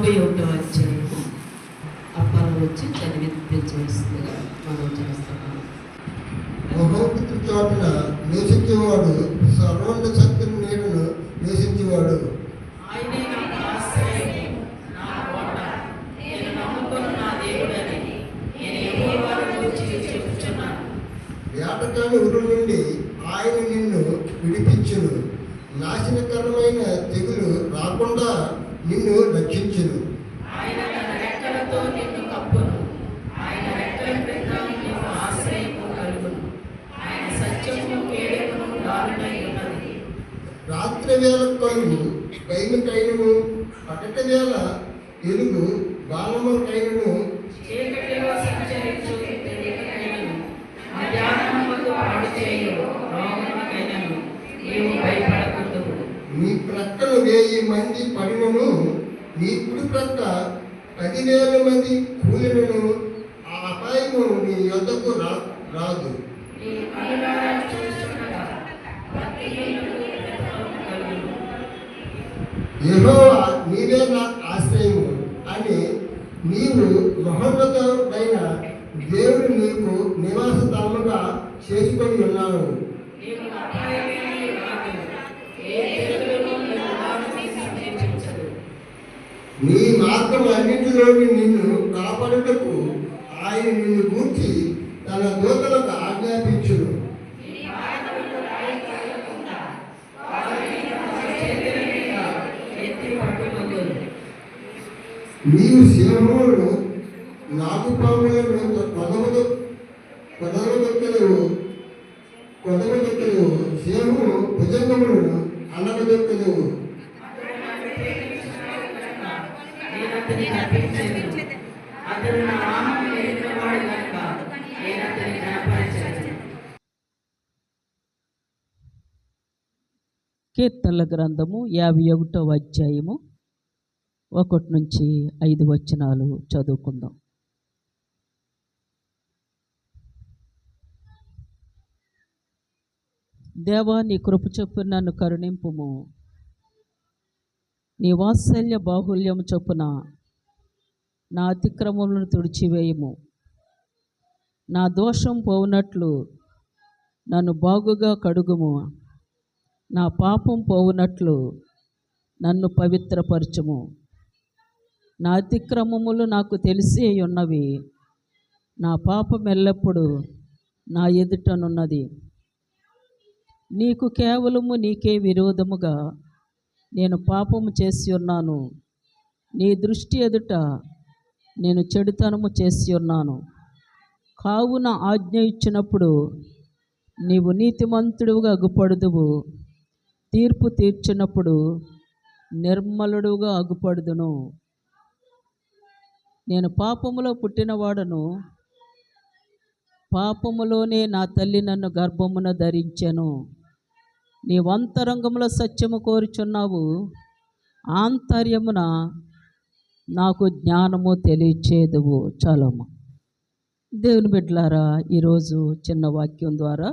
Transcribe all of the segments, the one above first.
21వ అధ్యాయము అప్పాలు వచ్చి చదివించవలసిందిగా మనం చేస్తున్నాం. మహోన్నత చాటున నివసించేవాడు, సర్వోన్నత శక్తిని నీడను నివసించేవాడు. ఆయనే నాకు ఆశ్రయము, నా కోట, నేను నమ్ముకున్న నా దేవుడని నేను యెహోవాను గూర్చి చెప్పుచున్నాను. వేటగాని ఉరుల నుండి ఆయన నిన్ను విడిపించును, నాశనకరమైన తెగులు రాకుండా నిన్ను రక్షించును. ఆయన తన రెక్కలతో నిన్ను కప్పును, ఆయన రెక్కల క్రింద నీకు ఆశ్రయము కలుగును. ఆయన సత్యము కేడమును దారుణై ఉన్నది. రాత్రి వేళ కలుగు కైనము, పగటి వేళ ఎలుగు బాణములకైనను, చీకటిలో సంచరించు తెగులుకైనను, మధ్యాహ్నముకు పాడు చేయు రోగములకైనను నీవు భయపడకూడదు. నీ ప్రక్కన 1000 మంది పడినను, నీ కుడి ప్రక్క 10,000 మంది కూలినను, ఆ అపాయము నీ యొద్దకు రాదు. నీ కనులారా చూస్తుండగా భక్తిహీనులకు ప్రతిఫలము కలుగును. యెహోవా నీవే నా ఆశ్రయము అని నీవు మహోన్నతుడైన దేవుడు నీకు నివాస స్థలముగా చేసుకొని ఉన్నావు. నీకు అపాయమేమీ రాదు, ఏ తెగులును నీ గుడారాన్ని సమీపించదు. నీ మార్గం అన్నింటిలోని నిన్ను కాపాడుటకు ఆయన నిన్ను గూర్చి తన దూతలకు ఆజ్ఞాపించును. నీ పాదములు రాయి తగలకుండా వారు నిన్ను తమ చేతుల మీద ఎత్తి పట్టుకొందురు. నీవు సింహములను, నాగుపాములను కొదవదొక్కలేవు, సింహము భుజంగములను అనగదొక్కలేవు. నేను అతని కనిపించను, అతను నా నామము ఎరిగినవాడు కనుక నేను అతని కనపరచను. కీర్తనల గ్రంథము 51వ అధ్యాయము 1 నుంచి 5 వచనాలు చదువుకుందాం. దేవా, నీ కృప చొప్పున నన్ను కరుణింపుము, నీ వాత్సల్య బాహుల్యము చొప్పున నా అతిక్రమములను తుడిచివేయము. నా దోషం పోవునట్లు నన్ను బాగుగా కడుగుము, నా పాపం పోవునట్లు నన్ను పవిత్రపరచుము. నా అతిక్రమములు నాకు తెలిసే ఉన్నవి, నా పాపం ఎల్లప్పుడూ నా ఎదుటనున్నది. నీకు కేవలము నీకే విరోధముగా నేను పాపము చేసి ఉన్నాను, నీ దృష్టి ఎదుట నేను చెడుతనము చేసి ఉన్నాను. కావున ఆజ్ఞ ఇచ్చినప్పుడు నీవు నీతిమంతుడుగా అగుపడుదువు, తీర్పు తీర్చినప్పుడు నిర్మలుడుగా అగుపడుదును. నేను పాపములో పుట్టినవాడను, పాపములోనే నా తల్లి నన్ను గర్భమున ధరించెను. నీవు అంతరంగములో సత్యము కోరుచున్నావు, ఆంతర్యమున నాకు జ్ఞానము తెలియచేదువు. చాలమ్మ. దేవుని బిడ్డలారా, ఈరోజు చిన్న వాక్యం ద్వారా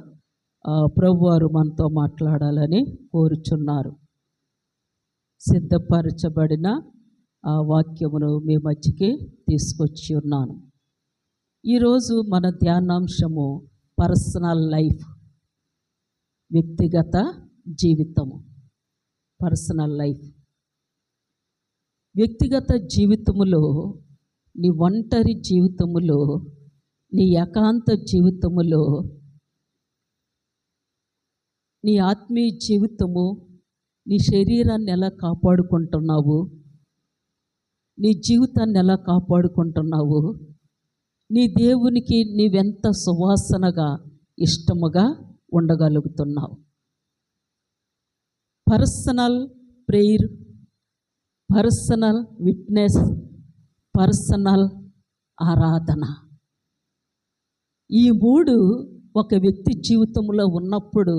ప్రభువారు మనతో మాట్లాడాలని కోరుచున్నారు. సిద్ధపరచబడిన ఆ వాక్యమును మీ మధ్యకి తీసుకొచ్చి ఉన్నాను. ఈరోజు మన ధ్యానాంశము పర్సనల్ లైఫ్, వ్యక్తిగత జీవితము. పర్సనల్ లైఫ్, వ్యక్తిగత జీవితములో, నీ ఒంటరి జీవితములో, నీ ఏకాంత జీవితములో, నీ ఆత్మీయ జీవితము, నీ శరీరాన్ని ఎలా కాపాడుకుంటున్నావు, నీ జీవితాన్ని ఎలా కాపాడుకుంటున్నావు, నీ దేవునికి నీవెంత సువాసనగా ఇష్టముగా ఉండగలుగుతున్నావు. Personal prayer, personal witness, personal ఆరాధన, ఈ 3 ఒక వ్యక్తి జీవితంలో ఉన్నప్పుడు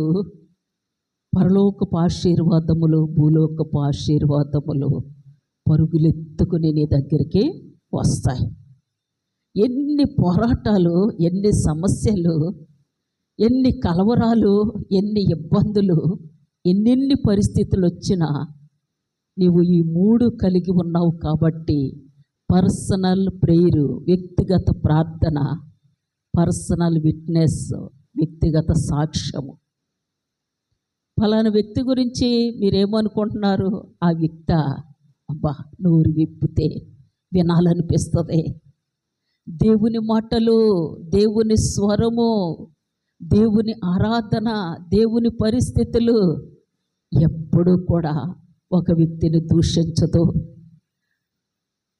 పరలోకపు ఆశీర్వాదములు, భూలోకపు ఆశీర్వాదములు పరుగులెత్తుకుని నీ దగ్గరికి వస్తాయి. ఎన్ని పోరాటాలు, ఎన్ని సమస్యలు, ఎన్ని కలవరాలు, ఎన్ని ఇబ్బందులు, ఎన్నెన్ని పరిస్థితులు వచ్చినా నీవు ఈ 3 కలిగి ఉన్నావు కాబట్టి పర్సనల్ ప్రేయరు, వ్యక్తిగత ప్రార్థన, పర్సనల్ విట్నెస్, వ్యక్తిగత సాక్ష్యము. ఫలానా వ్యక్తి గురించి మీరేమనుకుంటున్నారు? ఆ వ్యక్తి అబ్బా నోరు విప్పితే వినాలనిపిస్తుంది. దేవుని మాటలు, దేవుని స్వరము, దేవుని ఆరాధన, దేవుని పరిస్థితులు ఎప్పుడూ కూడా ఒక వ్యక్తిని దూషించదు.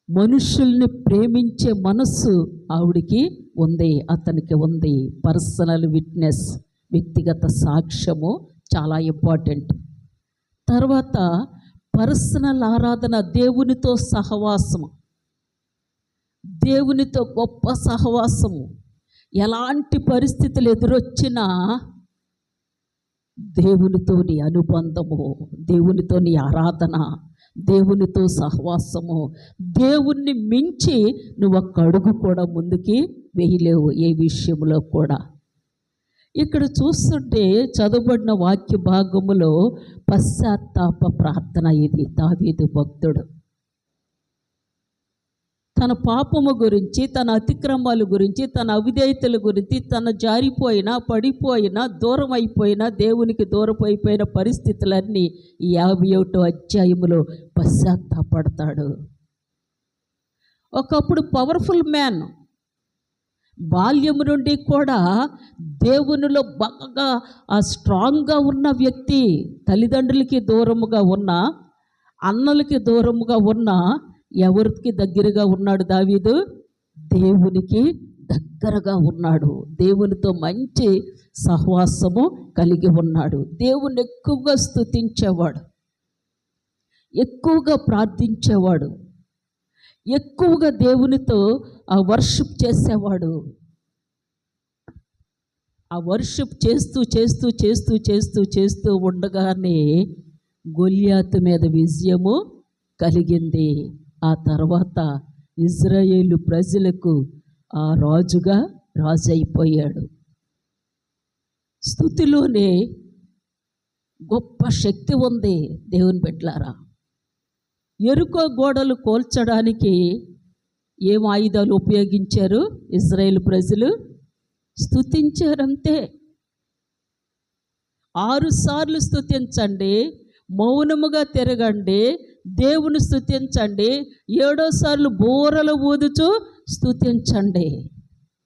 మనుషుల్ని ప్రేమించే మనస్సు ఆవిడికి ఉంది, అతనికి ఉంది. పర్సనల్ విట్నెస్, వ్యక్తిగత సాక్ష్యము చాలా ఇంపార్టెంట్. తర్వాత పర్సనల్ ఆరాధన, దేవునితో సహవాసము, దేవునితో గొప్ప సహవాసము. ఎలాంటి పరిస్థితులు ఎదురొచ్చినా దేవునితోని అనుబంధము, దేవునితోని ఆరాధన, దేవునితో సహవాసము. దేవుణ్ణి మించి నువ్వు ఒక్క అడుగు కూడా ముందుకి వేయలేవు ఏ విషయంలో కూడా. ఇక్కడ చూస్తుంటే చదవబడిన వాక్య భాగములో పశ్చాత్తాప ప్రార్థన ఇది. దావీదు భక్తుడు తన పాపము గురించి, తన అతిక్రమాల గురించి, తన అవిధేయతల గురించి, తన జారిపోయినా, పడిపోయినా, దూరం అయిపోయినా, దేవునికి దూరమైపోయిన పరిస్థితులన్నీ ఈ 51వ అధ్యాయములో పశ్చాత్తాపడతాడు. ఒకప్పుడు పవర్ఫుల్ మ్యాన్, బాల్యము నుండి కూడా దేవునిలో బాగా స్ట్రాంగ్గా ఉన్న వ్యక్తి, తల్లిదండ్రులకి దూరముగా ఉన్న, అన్నలకి దూరముగా ఉన్న, ఎవరికి దగ్గరగా ఉన్నాడు దావీదు? దేవునికి దగ్గరగా ఉన్నాడు. దేవునితో మంచి సహవాసము కలిగి ఉన్నాడు. దేవుని ఎక్కువగా స్తుతించేవాడు, ఎక్కువగా ప్రార్థించేవాడు, ఎక్కువగా దేవునితో వర్షిప్ చేసేవాడు. ఆ వర్షిప్ చేస్తూ చేస్తూ చేస్తూ చేస్తూ చేస్తూ ఉండగానే గొల్యాతు మీద విజయము కలిగింది. ఆ తర్వాత ఇజ్రాయేలు ప్రజలకు ఆ రాజుగా రాజు అయిపోయాడు. స్తుతిలోనే గొప్ప శక్తి ఉంది దేవుని బిడ్డలారా. ఎరుకో గోడలు కోల్చడానికి ఏం ఆయుధాలు ఉపయోగించారు? ఇజ్రాయేలు ప్రజలు స్తుతించారంతే. 6 సార్లు స్తుతించండి, మౌనముగా తిరగండి, దేవుని స్తుతించండి, 7వ సార్లు బూరలు ఊదుచూ స్తుతించండి.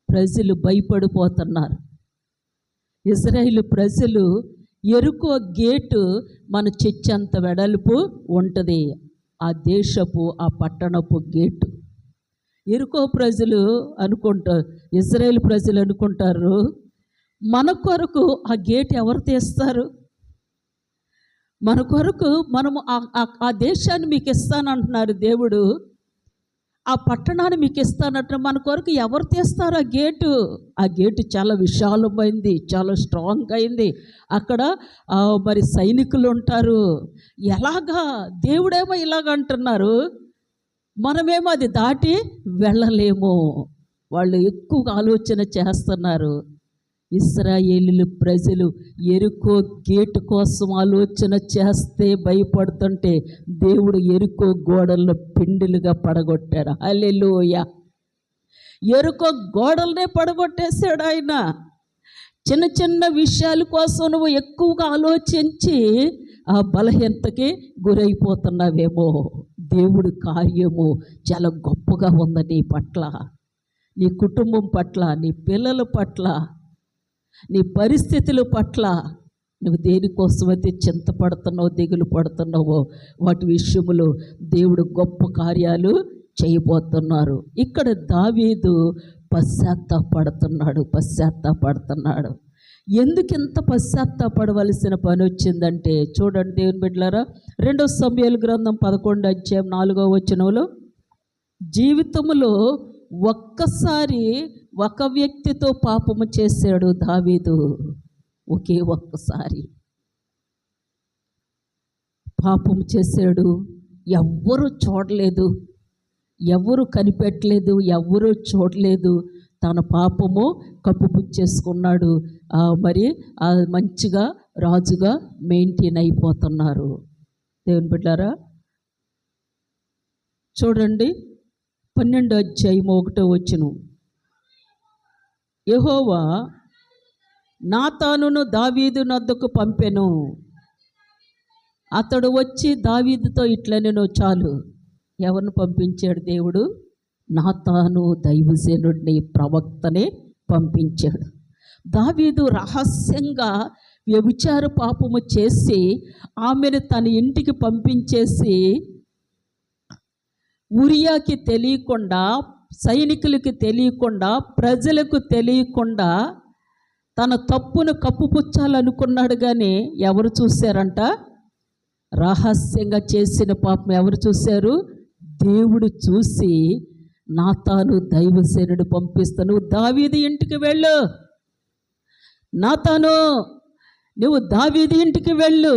ప్రజలు భయపడిపోతున్నారు. ఇజ్రాయేలు ప్రజలు, ఎరుకో గేటు మన చెచ్చంత వెడల్పు ఉంటుంది, ఆ దేశపు ఆ పట్టణపు గేటు. ఎరుకో ప్రజలు అనుకుంటారు, ఇజ్రాయేల్ ప్రజలు అనుకుంటారు, మన కొరకు ఆ గేట్ ఎవరు తీస్తారు? మన కొరకు మనము ఆ దేశాన్ని మీకు ఇస్తానంటున్నారు దేవుడు, ఆ పట్టణాన్ని మీకు ఇస్తానంటున్నారు, మన కొరకు ఎవరు తీస్తారు ఆ గేటు? ఆ గేటు చాలా విశాలమైంది, చాలా స్ట్రాంగ్ అయింది. అక్కడ మరి సైనికులు ఉంటారు. ఎలాగా? దేవుడేమో ఇలాగ అంటున్నారు, మనమేమో అది దాటి వెళ్ళలేము. వాళ్ళు ఎక్కువగా ఆలోచన చేస్తున్నారు. ఇశ్రాయేలు ప్రజలు ఎరుకో గేటు కోసం ఆలోచన చేస్తే భయపడుతుంటే దేవుడు ఎరుకో గోడల్లో పిండిలుగా పడగొట్టాడు. హల్లెలూయా! ఎరుకో గోడలనే పడగొట్టేశాడు ఆయన. చిన్న చిన్న విషయాల కోసం నువ్వు ఎక్కువగా ఆలోచించి ఆ బలహీనతకి గురైపోతున్నావేమో. దేవుడి కార్యము చాలా గొప్పగా ఉంది నీ పట్ల, నీ కుటుంబం పట్ల, నీ పిల్లల పట్ల, నీ పరిస్థితుల పట్ల. నువ్వు దేనికోసమైతే చింతపడుతున్నావో, దిగులు పడుతున్నావో, వాటి విషయంలో దేవుడు గొప్ప కార్యాలు చేయబోతున్నారు. ఇక్కడ దావీదు పశ్చాత్తాపడుతున్నాడు. ఎందుకు ఇంత పశ్చాత్తాపడవలసిన పని వచ్చిందంటే చూడండి దేవుని బిడ్డలారా, 2 సమూయేలు గ్రంథం 11 అధ్యాయం 4వ వచనంలో, జీవితంలో ఒక్కసారి ఒక వ్యక్తితో పాపము చేశాడు దావీదు. ఒకే ఒక్కసారి పాపము చేశాడు. ఎవ్వరూ చూడలేదు, ఎవరు కనిపెట్టలేదు, ఎవరూ చూడలేదు. తన పాపము కప్పుపుచ్చేసుకున్నాడు. మరి మంచిగా రాజుగా మెయింటైన్ అయిపోతున్నారు. దేవుని బిడ్డారా, చూడండి 12వ అధ్యాయం 1వ వచనం. యెహోవా నాతానును దావీదు నొద్దకు పంపెను. అతడు వచ్చి దావీదుతో ఇట్లనెను. చాలు. ఎవరిని పంపించాడు దేవుడు? నాతాను దైవజనుడిని, ప్రవక్తనే పంపించాడు. దావీదు రహస్యంగా వ్యభిచార పాపము చేసి ఆమెను తన ఇంటికి పంపించేసి ఉరియాకి తెలియకుండా, సైనికులకి తెలియకుండా, ప్రజలకు తెలియకుండా తన తప్పును కప్పుపుచ్చాలనుకున్నాడు. కానీ ఎవరు చూశారంట? రహస్యంగా చేసిన పాపం ఎవరు చూశారు? దేవుడు చూసి నాతాను దైవసేనుడు పంపిస్తాను, దావీదు ఇంటికి వెళ్ళు, నాతాను నువ్వు దావీదు ఇంటికి వెళ్ళు,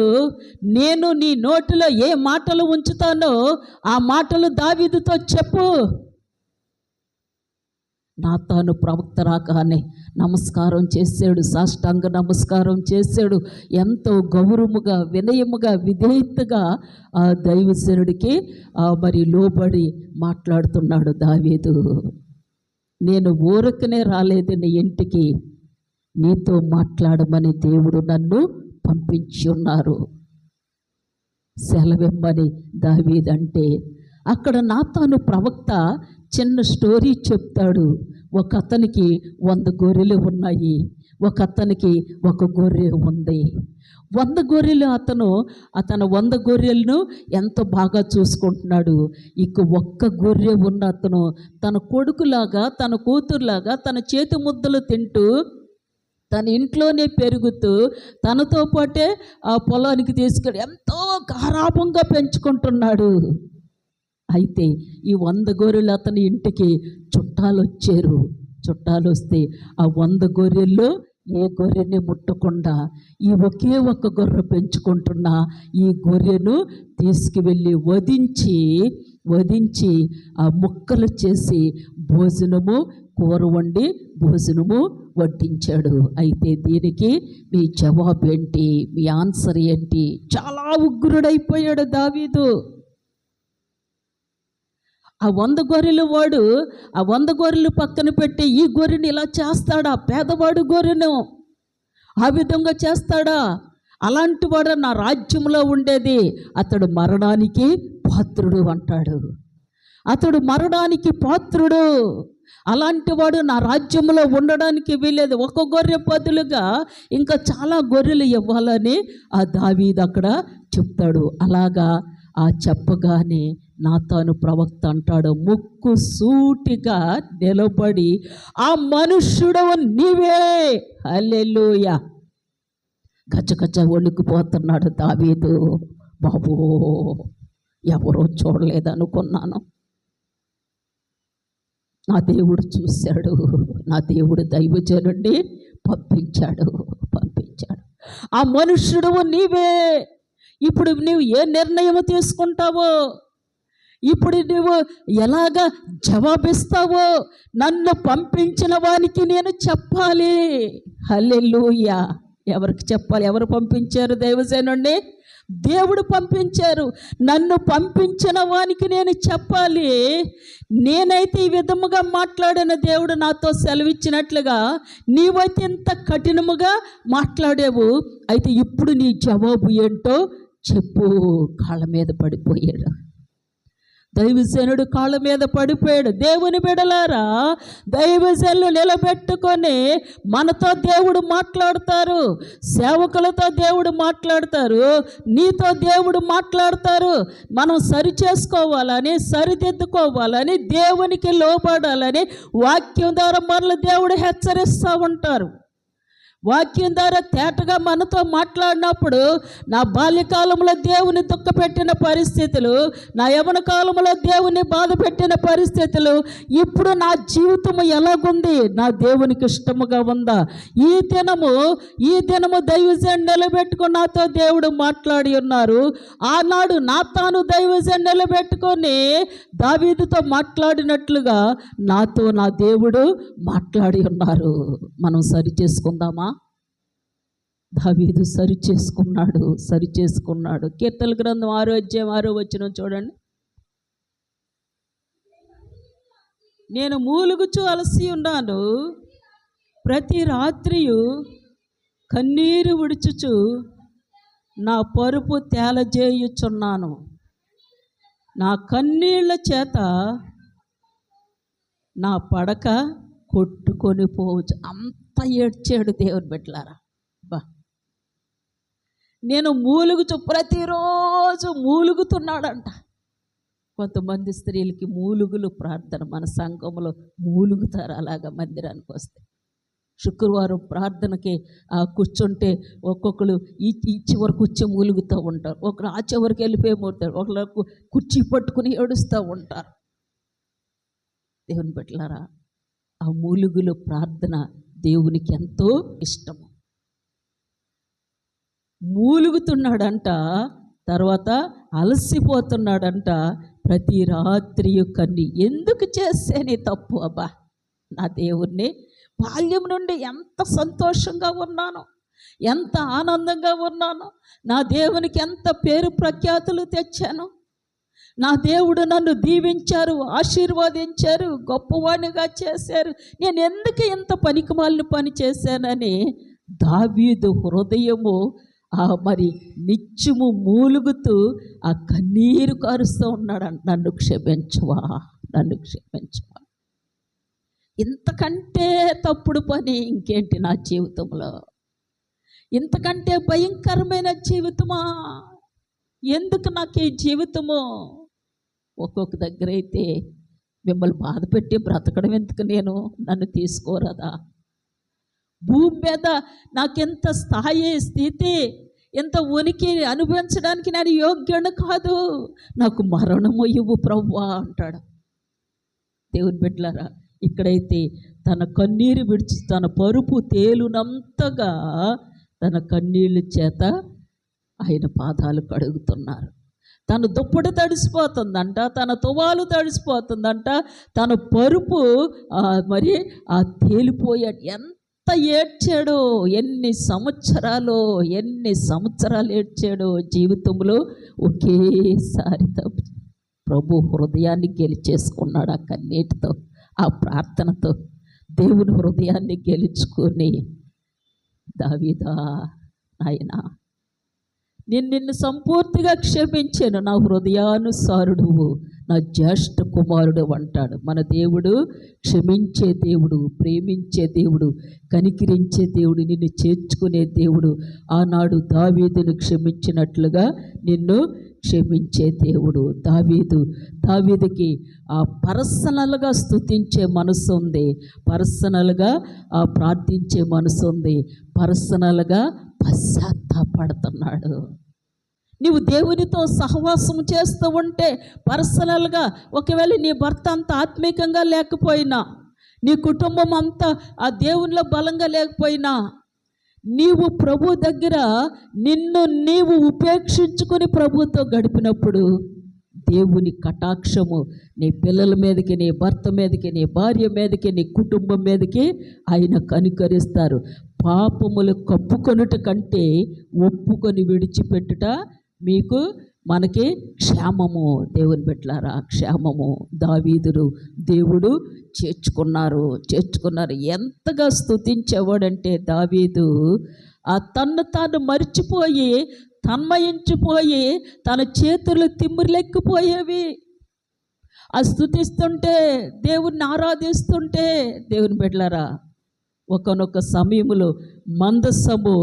నేను నీ నోటిలో ఏ మాటలు ఉంచుతానో ఆ మాటలు దావీదుతో చెప్పు. నాతాను ప్రవక్త రాగానే నమస్కారం చేశాడు, సాష్టాంగ నమస్కారం చేశాడు. ఎంతో గౌరవముగా, వినయముగా, విధేయతగా ఆ దైవజనుడికి మరి లోబడి మాట్లాడుతున్నాడు దావీదు. నేను ఊరకనే రాలేదు నీ ఇంటికి, నీతో మాట్లాడమని దేవుడు నన్ను పంపించి ఉన్నారు, సెలవిమ్మని దావీదంటే అక్కడ నాతాను ప్రవక్త చిన్న స్టోరీ చెప్తాడు. ఒక అతనికి 100 గొర్రెలు ఉన్నాయి, ఒక అతనికి 1 గొర్రె ఉంది. 100 గొర్రెలు అతను 100 గొర్రెలను ఎంతో బాగా చూసుకుంటున్నాడు. ఇక 1 గొర్రె ఉన్న అతను తన కొడుకులాగా, తన కూతురులాగా తన చేతి ముద్దలు తింటూ, తన ఇంట్లోనే పెరుగుతూ, తనతో పాటే ఆ పొలానికి తీసుకెళ్ళి ఎంతో గారాబంగా పెంచుకుంటున్నాడు. అయితే ఈ 100 గొర్రెలు అతని ఇంటికి చుట్టాలు వచ్చారు. చుట్టాలు వస్తే ఆ 100 గొర్రెల్లో ఏ గొర్రెని ముట్టకుండా ఈ ఒకే 1 గొర్రె పెంచుకుంటున్న ఈ గొర్రెను తీసుకువెళ్ళి వధించి ఆ ముక్కలు చేసి భోజనము, కూర వండి భోజనము వడ్డించాడు. అయితే దీనికి మీ జవాబు ఏంటి? మీ ఆన్సర్ ఏంటి? చాలా ఉగ్రుడైపోయాడు దావీదు. ఆ 100 గొర్రెలు వాడు ఆ 100 గొర్రెలు పక్కన పెట్టి ఈ గొర్రెని ఇలా చేస్తాడా? పేదవాడు గొర్రెను ఆ విధంగా చేస్తాడా? అలాంటి వాడు నా రాజ్యంలో ఉండేది, అతడు మరణానికి పాత్రుడు అంటాడు. అతడు మరణానికి పాత్రుడు, అలాంటి వాడు నా రాజ్యంలో ఉండడానికి వీలేదు. 1 గొర్రె బదులుగా ఇంకా చాలా గొర్రెలు ఇవ్వాలని ఆ దావీదు అక్కడ చెప్తాడు. అలాగా ఆ చెప్పగానే నాతాను ప్రవక్త అంటాడు, ముక్కు సూటిగా నిలబడి, ఆ మనుష్యుడవు నీవే, హల్లెలూయా. గచ్చగచ్చ వణికిపోతున్నాడు దావీదు. బాబో, ఎవరో చూడలేదనుకున్నాను, నా దేవుడు చూశాడు, నా దేవుడు దైవజనుడిని పంపించాడు. ఆ మనుష్యుడవు నీవే. ఇప్పుడు నువ్వు ఏ నిర్ణయం తీసుకుంటావో, ఇప్పుడు నువ్వు ఎలాగ జవాబిస్తావో నన్ను పంపించిన వానికి నేను చెప్పాలి. హల్లెలూయా. ఎవరికి చెప్పాలి? ఎవరు పంపించారు? దైవజనుడిని దేవుడు పంపించారు. నన్ను పంపించిన వానికి నేను చెప్పాలి. నేనైతే ఈ విధముగా మాట్లాడిన దేవుడు నాతో సెలవిచ్చినట్లుగా నీవైతే ఇంత కఠినముగా మాట్లాడావు, అయితే ఇప్పుడు నీ జవాబు ఏంటో చెప్పు. కాళ్ళ మీద పడిపోయాడు దైవజనుడు, కాళ్ళ మీద పడిపోయాడు. దేవుని బిడలారా, దైవజనులు నిలబెట్టుకొని మనతో దేవుడు మాట్లాడతారు, సేవకులతో దేవుడు మాట్లాడతారు, నీతో దేవుడు మాట్లాడతారు. మనం సరి చేసుకోవాలని, సరిదిద్దుకోవాలని, దేవునికి లోబడాలని వాక్యం ద్వారా మనల్ని దేవుడు హెచ్చరిస్తూ ఉంటారు. వాక్యం ద్వారా తేటగా మనతో మాట్లాడినప్పుడు, నా బాల్యకాలంలో దేవుని దుఃఖపెట్టిన పరిస్థితులు, నా యవ్వన కాలంలో దేవుని బాధ పెట్టిన పరిస్థితులు, ఇప్పుడు నా జీవితము ఎలాగుంది? నా దేవునికి ఇష్టముగా ఉందా? ఈ దినము దైవజనుడు నిలబెట్టుకుని నాతో దేవుడు మాట్లాడి ఉన్నారు. ఆనాడు నాతాను దైవజనుడు నిలబెట్టుకొని దావీదుతో మాట్లాడినట్లుగా నాతో నా దేవుడు మాట్లాడి ఉన్నారు. మనం సరి చేసుకుందామా? దావీదు సరి చేసుకున్నాడు. కీర్తనల గ్రంథం 6వ అధ్యాయం 6వ వచనం చూడండి. నేను మూలుగుచు అలసి ఉన్నాను, ప్రతి రాత్రియు కన్నీరు విడుచుచు నా పరుపు తేలజేయుచున్నాను. నా కన్నీళ్ల చేత నా పడక కొట్టుకొని పోవచ్చు. అంత ఏడ్చాడు దేవుని బిడ్డలారా. బా, నేను మూలుగుచు, ప్రతిరోజు మూలుగుతున్నాడంట. కొంతమంది స్త్రీలకి మూలుగులు ప్రార్థన, మన సంఘంలో మూలుగుతారు అలాగా మందిరానికి వస్తే. శుక్రవారం ప్రార్థనకి కూర్చుంటే ఒక్కొక్కరు ఈ చివరి కూర్చో మూలుగుతూ ఉంటారు, ఒకరు ఆ చివరికి వెళ్ళిపోయి మూలుగుతారు, ఒకరు కుర్చీ పట్టుకుని ఏడుస్తూ ఉంటారు. దేవుని బిడ్డలారా, ఆ మూలుగులు ప్రార్థన దేవునికి ఎంతో ఇష్టము. మూలుగుతున్నాడంట, తర్వాత అలసిపోతున్నాడంట. ప్రతి రాత్రి కన్ని ఎందుకు చేసేని తప్పు? అబ్బా, నా దేవుణ్ణి బాల్యం నుండి ఎంత సంతోషంగా ఉన్నాను, ఎంత ఆనందంగా ఉన్నాను, నా దేవునికి ఎంత పేరు ప్రఖ్యాతులు తెచ్చాను, నా దేవుడు నన్ను దీవించారు, ఆశీర్వదించారు, గొప్పవాణిగా చేశారు, నేను ఎందుకు ఇంత పనికిమాలిన పని చేశానని దావీదు హృదయము మరి నిత్యము మూలుగుతూ ఆ కన్నీరు కారుస్తూ ఉన్నాడు. నన్ను క్షమించువా, నన్ను క్షమించువా. ఇంతకంటే తప్పుడు పని ఇంకేంటి నా జీవితంలో? ఇంతకంటే భయంకరమైన జీవితమా? ఎందుకు నాకు ఈ జీవితము? ఒక్కొక్క దగ్గర అయితే మిమ్మల్ని బాధ పెట్టి బ్రతకడం ఎందుకు, నేను నన్ను తీసుకోరదా? భూమి మీద నాకెంత స్థాయి, స్థితి, ఎంత ఉనికి అనుభవించడానికి నేను యోగ్యుడు కాదు, నాకు మరణము ఇవ్వు ప్రభువా అంటాడు. దేవుని బిడ్డలారా, ఇక్కడైతే తన కన్నీరు విడిచి తన పరుపు తేలునంతగా తన కన్నీళ్ళ చేత ఆయన పాదాలు కడుగుతున్నారు. తన దుప్పటి తడిసిపోతుందంట, తన తువాలు తడిసిపోతుందంట, తన పరుపు మరి తేలిపోయాడు. ఎంత ఏడ్చాడో, ఎన్ని సంవత్సరాలు ఏడ్చాడో జీవితంలో. ఒకేసారి ప్రభు హృదయాన్ని గెలిచేసుకున్నాడు. ఆ కన్నీటితో, ఆ ప్రార్థనతో దేవుని హృదయాన్ని గెలుచుకొని, దావీదా నాయనా, నేను నిన్ను సంపూర్తిగా క్షమించాను, నా హృదయానుసారుడువు, నా జ్యేష్ఠ కుమారుడు అంటాడు. మన దేవుడు క్షమించే దేవుడు, ప్రేమించే దేవుడు, కనికరించే దేవుడు, నిన్ను చేర్చుకునే దేవుడు. ఆనాడు దావీదును క్షమించినట్లుగా నిన్ను క్షమించే దేవుడు. దావీదుకి పర్సనల్గా స్తుతించే మనసు ఉంది, పర్సనల్గా ప్రార్థించే మనసు ఉంది, పర్సనల్గా పశ్చాత్తాపడుతున్నాడు. నీవు దేవునితో సహవాసం చేస్తూ ఉంటే పర్సనల్గా, ఒకవేళ నీ భర్త అంత ఆత్మీకంగా లేకపోయినా, నీ కుటుంబం అంతా ఆ దేవునిలో బలంగా లేకపోయినా, నీవు ప్రభు దగ్గర నిన్ను నీవు ఉపేక్షించుకొని ప్రభుతో గడిపినప్పుడు దేవుని కటాక్షము నీ పిల్లల మీదకి, నీ భర్త మీదకి, నీ భార్య మీదకి, నీ కుటుంబం మీదకి ఆయన కనికరిస్తారు. పాపములు కప్పుకొనుట కంటే ఒప్పుకొని విడిచిపెట్టుట మనకి క్షేమము. దేవుని బిడ్డలారా, క్షేమము. దావీదును దేవుడు చేర్చుకున్నారు. ఎంతగా స్తుతించేవాడంటే దావీదు తన్ను తాను మర్చిపోయి, తన్మయించిపోయి, తన చేతులు తిమ్మిరిలెక్కిపోయేవి. స్తుతిస్తుంటే, దేవుణ్ణి ఆరాధిస్తుంటే, దేవుని బిడ్డలారా, ఒకానొక సమయంలో మందసము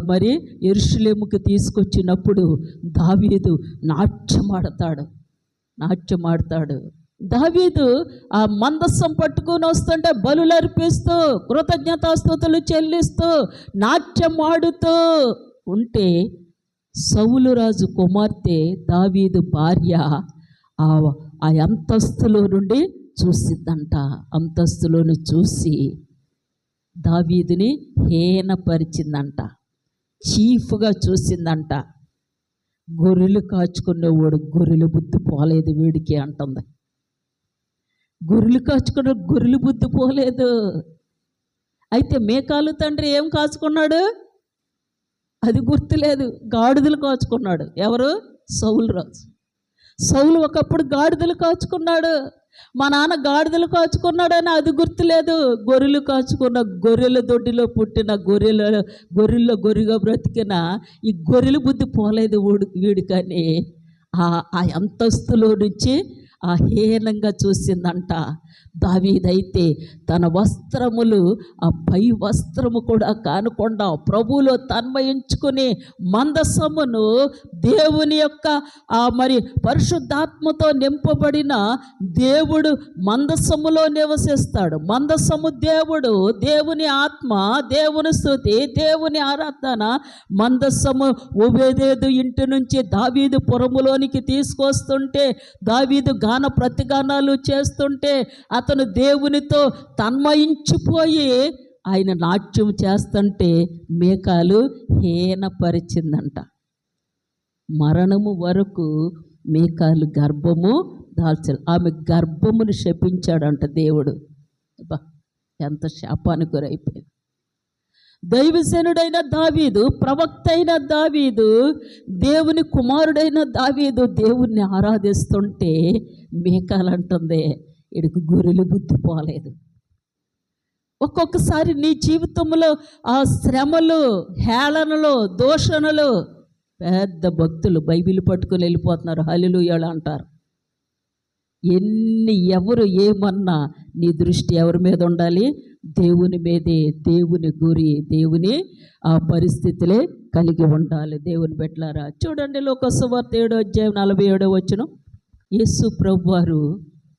మరి యెరూషలేముకు తీసుకొచ్చినప్పుడు దావీదు నాట్యమాడతాడు. దావీదు ఆ మందసం పట్టుకొని వస్తుంటే బలులు అర్పిస్తూ, కృతజ్ఞతాస్తుతులు చెల్లిస్తూ, నాట్యమాడుతూ ఉంటే సౌలు రాజు కుమార్తె దావీదు భార్య ఆ అంతస్తులో నుండి చూసిద్దంట. అంతస్తులోని చూసి దావీదుని హీనపరిచిందంట, చీఫ్గా చూసిందంట. గొర్రెలు కాచుకునేవాడు గొర్రెల బుద్ధి పోలేదు వీడికి అంటుంది. గొర్రెలు కాచుకున్న గొర్రెల బుద్ధి పోలేదు. అయితే మేకాలు తండ్రి ఏం కాచుకున్నాడు అది గుర్తులేదు, గాడిదలు కాచుకున్నాడు. ఎవరు? సౌలు రాజు. సౌలు ఒకప్పుడు గాడిదలు కాచుకున్నాడు. మా నాన్న గాడిదలు కాచుకున్నాడని అది గుర్తులేదు. గొర్రెలు కాచుకున్న గొర్రెల దొడ్డిలో పుట్టిన గొర్రెల్లో గొర్రెగా బ్రతికిన ఈ గొర్రెల బుద్ధి పోలేదు వీడు. కానీ ఆ అంతస్తులో నుంచి ఆ హీనంగా చూసిందంట. దావీదైతే తన వస్త్రములు ఆ పై వస్త్రము కూడా కానకుండా ప్రభువులో తన్మయించుకుని మందసమును దేవుని యొక్క మరి పరిశుద్ధాత్మతో నింపబడిన దేవుడు మందసములో నివసిస్తాడు. మందసము దేవుడు, దేవుని ఆత్మ, దేవుని స్తుతి, దేవుని ఆరాధన. మందసము ఓబేదేదు ఇంటి నుంచి దావీదు పురములోనికి తీసుకొస్తుంటే, దావీదు గాన ప్రతిగానాలు చేస్తుంటే అతను దేవునితో తన్మయించిపోయి ఆయన నాట్యం చేస్తుంటే మీకాలు హీనపరిచిందంట. మరణము వరకు మీకాలు గర్భము దాల్చదు. ఆమె గర్భమును శపించాడంట దేవుడు. ఎంత శాపానికి గురైపోయింది. దైవజనుడైన దావీదు, ప్రవక్త అయిన దావీదు, దేవుని కుమారుడైన దావీదు దేవుణ్ణి ఆరాధిస్తుంటే మీకాలంటుంది ఇడికి గొర్రెలు బుద్ధి పోలేదు. ఒక్కొక్కసారి నీ జీవితంలో ఆ శ్రమలు, హేళనలు, దూషణలు, పెద్ద భక్తులు బైబిల్ పట్టుకుని వెళ్ళిపోతున్నారు, హల్లెలూయా అంటారు. ఎవరు ఏమన్నా నీ దృష్టి ఎవరి మీద ఉండాలి? దేవుని మీదే. దేవుని గురి, దేవుని ఆ పరిస్థితులే కలిగి ఉండాలి. దేవుని బిడ్డలారా చూడండి, లోకసువార్త 7:47 యేసు ప్రభువారు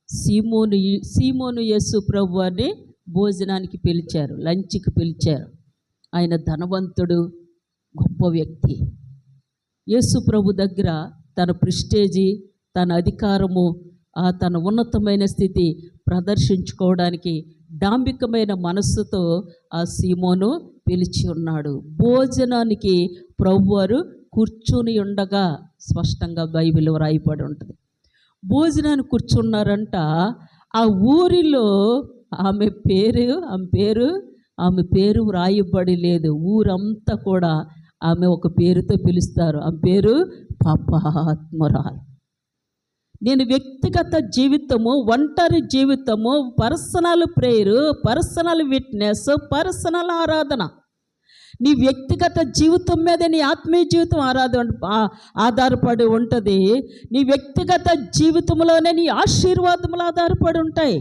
సీమోను యేసు ప్రభువారిని భోజనానికి పిలిచారు, లంచ్కి పిలిచారు. ఆయన ధనవంతుడు, గొప్ప వ్యక్తి. యేసు ప్రభు దగ్గర తన ప్రిస్టేజీ, తన అధికారము, తన ఉన్నతమైన స్థితి ప్రదర్శించుకోవడానికి డాంబికమైన మనస్సుతో ఆ సీమోను పిలిచి ఉన్నాడు. భోజనానికి ప్రభువారు కూర్చుని ఉండగా స్పష్టంగా బైబిల్ వ్రాయబడి ఉంటుంది. భోజనానికి కూర్చున్నారంట. ఆ ఊరిలో ఆమె పేరు వ్రాయబడి లేదు. ఊరంతా కూడా ఆమె ఒక పేరుతో పిలుస్తారు. ఆమె పేరు పాపాత్మురాలు. నేను వ్యక్తిగత జీవితము, ఒంటరి జీవితము, personal prayer, personal witness, personal ఆరాధన, నీ వ్యక్తిగత జీవితం మీద నీ ఆత్మీయ జీవితం ఆధారపడి ఉంటుంది. నీ వ్యక్తిగత జీవితంలోనే నీ ఆశీర్వాదములు ఆధారపడి ఉంటాయి.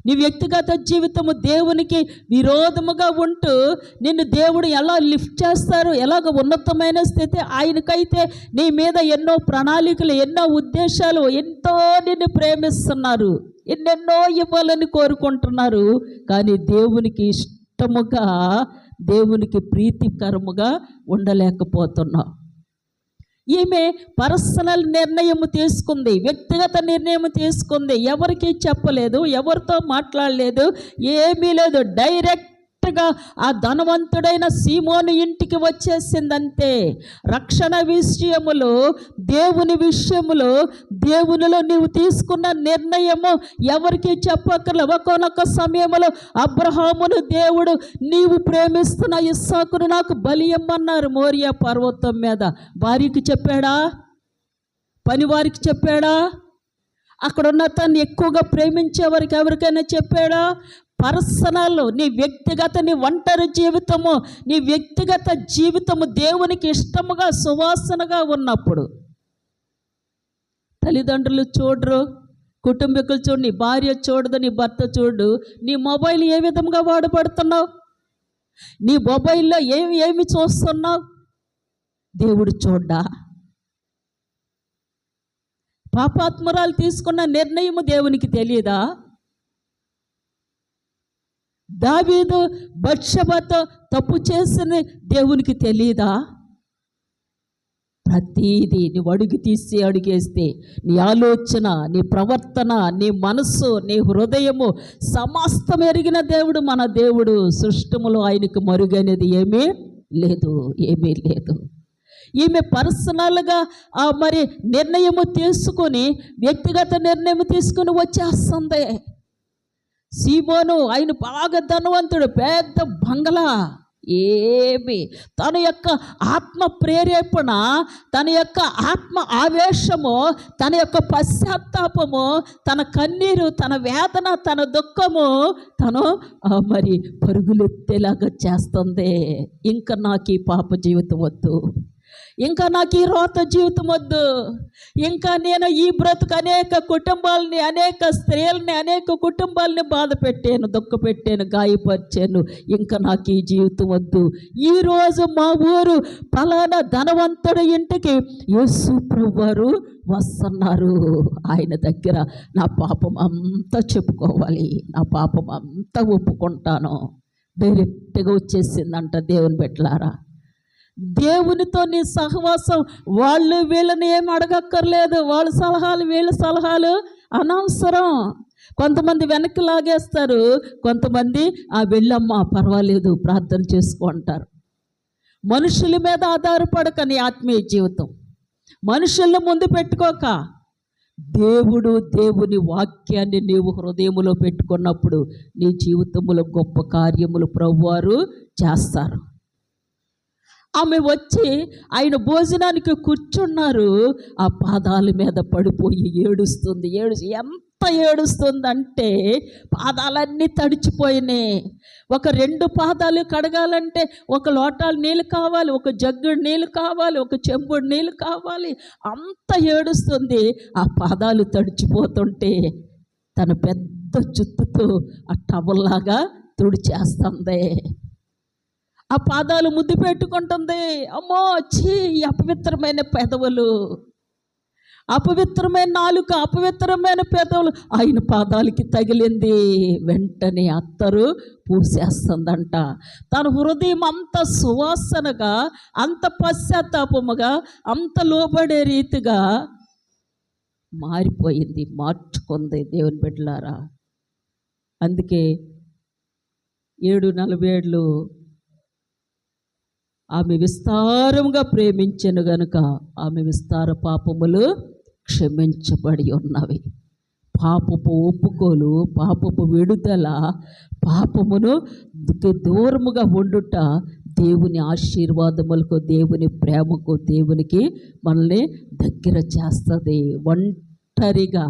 నీ వ్యక్తిగత జీవితము దేవునికి విరోధముగా ఉంటూ నిన్ను దేవుడు ఎలా లిఫ్ట్ చేస్తారు, ఎలాగ ఉన్నతమైన స్థితి. ఆయనకైతే నీ మీద ఎన్నో ప్రణాళికలు, ఎన్నో ఉద్దేశాలు, ఎంతో నిన్ను ప్రేమిస్తున్నారు, ఎన్నెన్నో ఇవ్వాలని కోరుకుంటున్నారు. కానీ దేవునికి ఇష్టముగా, దేవునికి ప్రీతికరముగా ఉండలేకపోతున్నావు. ఈమె పర్సనల్ నిర్ణయం తీసుకుంది, వ్యక్తిగత నిర్ణయం తీసుకుంది. ఎవరికి చెప్పలేదు, ఎవరితో మాట్లాడలేదు, ఏమీ లేదు. డైరెక్ట్గా ఆ ధనవంతుడైన సీమోను ఇంటికి వచ్చేసిందంతే. రక్షణ విషయములో, దేవుని విషయములో, దేవునిలో నీవు తీసుకున్న నిర్ణయము ఎవరికి చెప్పక్కర్లే. ఒక్కొక్క సమయంలో అబ్రహామును దేవుడు, నీవు ప్రేమిస్తున్న ఇస్సాకును నాకు బలి ఇమ్మన్నారు మోరియా పర్వతం మీద. భార్యకి చెప్పాడా? పనివారికి చెప్పాడా? అక్కడున్న తను ఎక్కువగా ప్రేమించే వారికి ఎవరికైనా చెప్పాడా? పర్సనల్, నీ వ్యక్తిగత, నీ ఒంటరి జీవితము, నీ వ్యక్తిగత జీవితము దేవునికి ఇష్టముగా, సువాసనగా ఉన్నప్పుడు తల్లిదండ్రులు చూడరు, కుటుంబీకులు చూడు, నీ భార్య చూడదు, నీ భర్త చూడు. నీ మొబైల్ ఏ విధంగా వాడబడుతున్నావు? నీ మొబైల్లో ఏమి చూస్తున్నావు? దేవుడు చూడ్డా? పాపాత్మురాలు తీసుకున్న నిర్ణయము దేవునికి తెలియదా? దావీదు బత్షెబతో తప్పు చేసిన దేవునికి తెలియదా? ప్రతీది నువ్వు అడుగు తీసి అడిగేస్తే నీ ఆలోచన, నీ ప్రవర్తన, నీ మనస్సు, నీ హృదయము సమస్తం ఎరిగిన దేవుడు మన దేవుడు. సృష్టములో ఆయనకు మరుగైనది ఏమీ లేదు. ఈమె పర్సనల్గా మరి నిర్ణయము తీసుకుని, వ్యక్తిగత నిర్ణయం తీసుకుని వచ్చేస్తుంది. సీమోను ఆయన బాగా ధనవంతుడు, పెద్ద బంగళా, ఏమి తన యొక్క ఆత్మ ప్రేరేపణ, తన యొక్క ఆత్మ ఆవేశము, తన యొక్క పశ్చాత్తాపము, తన కన్నీరు, తన వేదన, తన దుఃఖము తను మరి పరుగులెత్తేలాగా చేస్తుంది. ఇంకా నాకు ఈ పాప జీవితం వద్దు, ఇంకా నాకు ఈ రోత జీవితం వద్దు, ఇంకా నేను ఈ బ్రతుకు అనేక కుటుంబాలని, అనేక స్త్రీలని, అనేక కుటుంబాలని బాధ పెట్టాను, దుఃఖ పెట్టాను, గాయపరిచాను, ఇంకా నాకు ఈ జీవితం వద్దు. ఈరోజు మా ఊరు ఫలానా ధనవంతుడి ఇంటికి యేసు ప్రభువారు వస్తున్నారు. ఆయన దగ్గర నా పాపం అంతా చెప్పుకోవాలి, నా పాపం అంతా ఒప్పుకుంటాను. డైరెక్ట్గా వచ్చేసిందంట. దేవుని బిడ్డలారా, దేవునితో నీ సహవాసం వాళ్ళు వీళ్ళని ఏం అడగక్కర్లేదు. వాళ్ళ సలహాలు వీళ్ళ సలహాలు అనవసరం. కొంతమంది వెనక్కి లాగేస్తారు, కొంతమంది వెళ్ళమ్మా పర్వాలేదు ప్రార్థన చేసుకో అంటారు. మనుషుల మీద ఆధారపడక నీ ఆత్మీయ జీవితం, మనుషులను ముందు పెట్టుకోక, దేవుని వాక్యాన్ని నీవు హృదయములో పెట్టుకున్నప్పుడు నీ జీవితంలో గొప్ప కార్యములు ప్రభువారు చేస్తారు. ఆమె వచ్చి ఆయన భోజనానికి కూర్చున్నారు. ఆ పాదాల మీద పడిపోయి ఏడుస్తుంది. ఎంత ఏడుస్తుందంటే పాదాలన్నీ తడిచిపోయినాయి. ఒక 2 పాదాలు కడగాలంటే ఒక లోటాలు నీళ్ళు కావాలి, ఒక జగ్గుడు నీళ్ళు కావాలి, ఒక చెంబుడు నీళ్ళు కావాలి. అంత ఏడుస్తుంది. ఆ పాదాలు తడిచిపోతుంటే తన పెద్ద జుత్తుతో ఆ టవల్లాగా తుడిచేస్తుంది. ఆ పాదాలు ముద్దు పెట్టుకుంటుంది. అమ్మో వచ్చి ఈ అపవిత్రమైన పెదవులు, అపవిత్రమైన నాలుక, అపవిత్రమైన పెదవులు ఆయన పాదాలకి తగిలింది. వెంటనే అత్తరు పూసేస్తుందంట. తన హృదయం అంత సువాసనగా, అంత పశ్చాత్తాపముగా, అంత లోబడే రీతిగా మారిపోయింది, మార్చుకుంది. దేవుని బిడ్డలారా, అందుకే 7:47 ఆమె విస్తారంగా ప్రేమించెను గనుక ఆమె విస్తార పాపములు క్షమించబడి ఉన్నవి. పాపపు ఒప్పుకోలు, పాపపు విడుదల, పాపమును దూరముగా ఉండుట దేవుని ఆశీర్వాదములకు, దేవుని ప్రేమకు, దేవునికి మనల్ని దగ్గర చేస్తుంది. ఒంటరిగా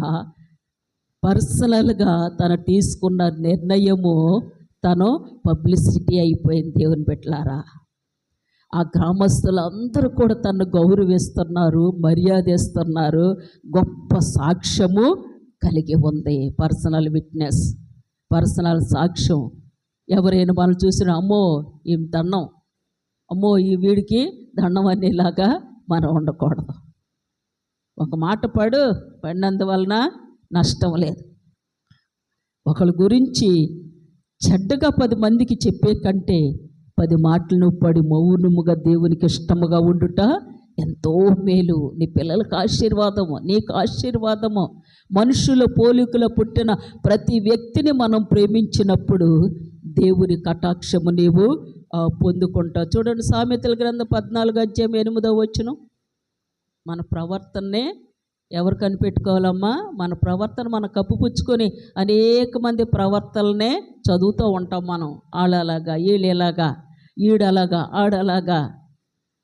పర్సనల్గా తను తీసుకున్న నిర్ణయము తను పబ్లిసిటీ అయిపోయింది. దేవుని బిడ్డలారా, ఆ గ్రామస్తులందరూ కూడా తను గౌరవిస్తున్నారు, మర్యాద ఇస్తున్నారు. గొప్ప సాక్ష్యము కలిగి ఉంది. పర్సనల్ విట్నెస్, పర్సనల్ సాక్ష్యం. ఎవరైనా మనం చూసిన అమ్మో ఈ దండం, అమ్మో ఈ వీడికి దండం అనేలాగా మనం ఉండకూడదు. ఒక మాట పడినందువలన నష్టం లేదు. ఒకళ్ళ గురించి చెడ్డగా 10 మందికి చెప్పే కంటే 10 మాటలను పడి మౌనముగా దేవునికి ఇష్టముగా ఉండుట ఎంతో మేలు. నీ పిల్లలకు ఆశీర్వాదము, నీకు ఆశీర్వాదము. మనుషుల పోలికలో పుట్టిన ప్రతి వ్యక్తిని మనం ప్రేమించినప్పుడు దేవుని కటాక్షము నీవు పొందుకుంటావు. చూడండి, సామెతల గ్రంథం 14:8 మన ప్రవర్తననే ఎవరు కనిపెట్టుకోవాలమ్మా? మన ప్రవర్తన మనం కప్పుపుచ్చుకొని అనేక మంది ప్రవర్తననే చదువుతూ ఉంటాం మనం. వాళ్ళలాగా, వీళ్ళలాగా, ఈడలాగా, ఆడలాగా,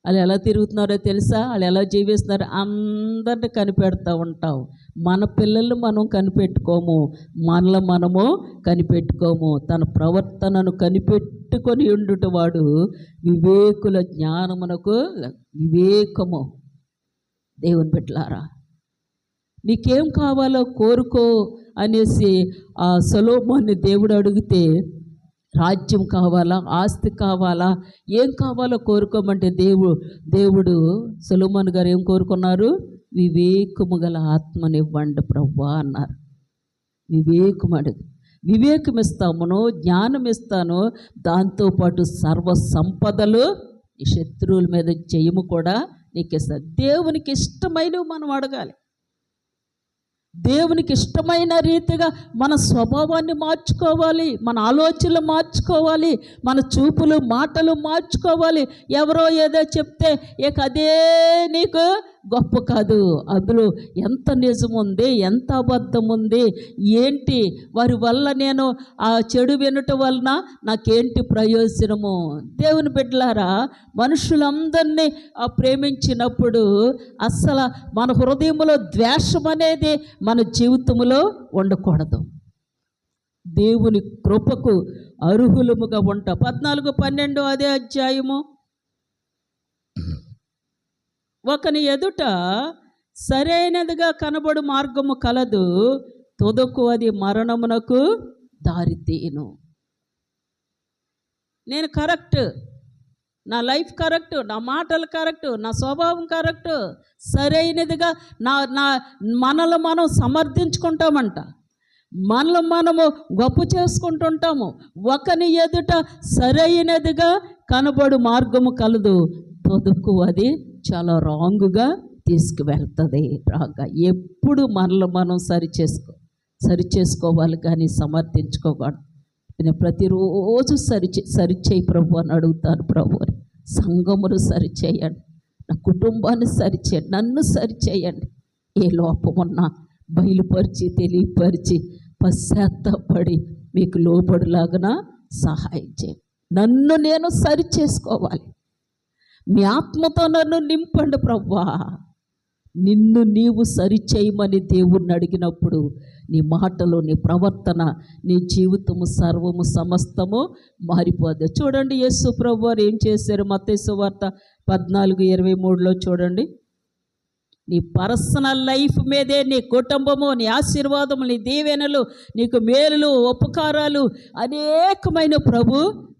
వాళ్ళు ఎలా తిరుగుతున్నారో తెలుసా, వాళ్ళు ఎలా జీవిస్తున్నారో అందరిని కనిపెడుతూ ఉంటావు. మన పిల్లలు మనం కనిపెట్టుకోము, మనలో మనము కనిపెట్టుకోము. తన ప్రవర్తనను కనిపెట్టుకొని ఉండుట వాడు వివేకుల జ్ఞానమునకు వివేకము. దేవుని బిడ్డలారా, నీకేం కావాలో కోరుకో అనేసి ఆ సొలొమోనుని దేవుడు అడిగితే, రాజ్యం కావాలా, ఆస్తి కావాలా, ఏం కావాలో కోరుకోమంటే దేవుడు సొలొమోను గారు ఏం కోరుకున్నారు? వివేకము గల ఆత్మనివ్వండి ప్రభువా అన్నారు. వివేకం అడుగు, వివేకం ఇస్తామును, జ్ఞానం ఇస్తాను, దాంతోపాటు సర్వ సంపదలు, ఈ శత్రువుల మీద జయము కూడా నీకు ఇస్తాను. దేవునికి ఇష్టమైనవి మనం అడగాలి. దేవునికి ఇష్టమైన రీతిగా మన స్వభావాన్ని మార్చుకోవాలి, మన ఆలోచనలు మార్చుకోవాలి, మన చూపులు, మాటలు మార్చుకోవాలి. ఎవరో ఏదో చెప్తే ఇక అదే నీకు గొప్ప కాదు. అందులో ఎంత నిజం ఉంది, ఎంత అబద్ధం ఉంది, ఏంటి వారి వల్ల నేను ఆ చెడు వినటం వలన నాకేంటి ప్రయోజనము? దేవుని బిడ్డలారా, మనుషులందరినీ ప్రేమించినప్పుడు అస్సలు మన హృదయంలో ద్వేషం అనేది మన జీవితంలో ఉండకూడదు. దేవుని కృపకు అర్హులముగా ఉంట. 14-12 అదే అధ్యాయము. ఒకని ఎదుట సరైనదిగా కనబడు మార్గము కలదు, తుదకు అది మరణమునకు దారితీయును. నేను కరెక్ట్, నా లైఫ్ కరెక్ట్, నా మాటలు కరెక్ట్, నా స్వభావం కరెక్ట్, సరైనదిగా మనల్ని మనం సమర్థించుకుంటామంట, మనల్ని మనము గొప్ప చేసుకుంటుంటాము. ఒకని ఎదుట సరైనదిగా కనబడు మార్గము కలదు, తుదకు అది చాలా రాంగుగా తీసుకువెళ్తుంది. రాగా ఎప్పుడు మనల్ని మనం సరిచేసుకోవాలి కానీ సమర్థించుకోకూడదు. నేను ప్రతిరోజు సరిచేయి ప్రభు అని అడుగుతాను. ప్రభు అని సంఘమును సరిచేయండి, నా కుటుంబాన్ని సరిచేయండి, నన్ను సరిచేయండి. ఏ లోపమున్నా బయలుపరిచి తెలియపరిచి పశ్చాత్తాపడి మీకు లోబడిలాగా సహాయం చేయండి. నన్ను నేను సరి చేసుకోవాలి. మీ ఆత్మతో నన్ను నింపండి ప్రభువా. నిన్ను నీవు సరిచేయమని దేవుణ్ణి అడిగినప్పుడు నీ మాటలు, నీ ప్రవర్తన, నీ జీవితము సర్వము సమస్తము మారిపోద్ది. చూడండి యేసు ప్రభు వారు ఏం చేశారు. మత్తయి సువార్త 14:23 చూడండి. నీ పర్సనల్ లైఫ్ మీదే నీ కుటుంబము, నీ ఆశీర్వాదము, నీ దీవెనలు, నీకు మేలులు, ఉపకారాలు అనేకమైన ప్రభు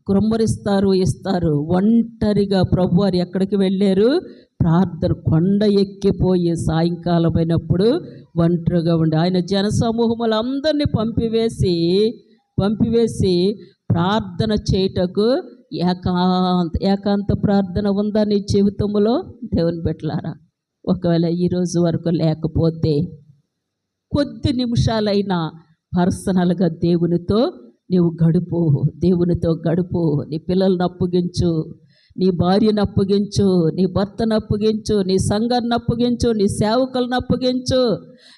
కుమ్మరిస్తారు, ఇస్తారు. ఒంటరిగా ప్రభు వారు ఎక్కడికి వెళ్ళారు? ప్రార్థన. కొండ ఎక్కిపోయి సాయంకాలం అయినప్పుడు ఒంటరిగా ఉండి ఆయన జనసమూహములందరినీ పంపివేసి ప్రార్థన చేయుటకు ఏకాంత ప్రార్థన ఉందా నీ జీవితంలో? దేవుని బిడ్డలారా, ఒకవేళ ఈరోజు వరకు లేకపోతే కొద్ది నిమిషాలైనా పర్సనల్గా దేవునితో గడుపు. నీ పిల్లల్ని అప్పగించు, నీ భార్యను అప్పగించు, నీ భర్తను అప్పగించు, నీ సంఘాన్ని అప్పగించు, నీ సేవకులను అప్పగించు,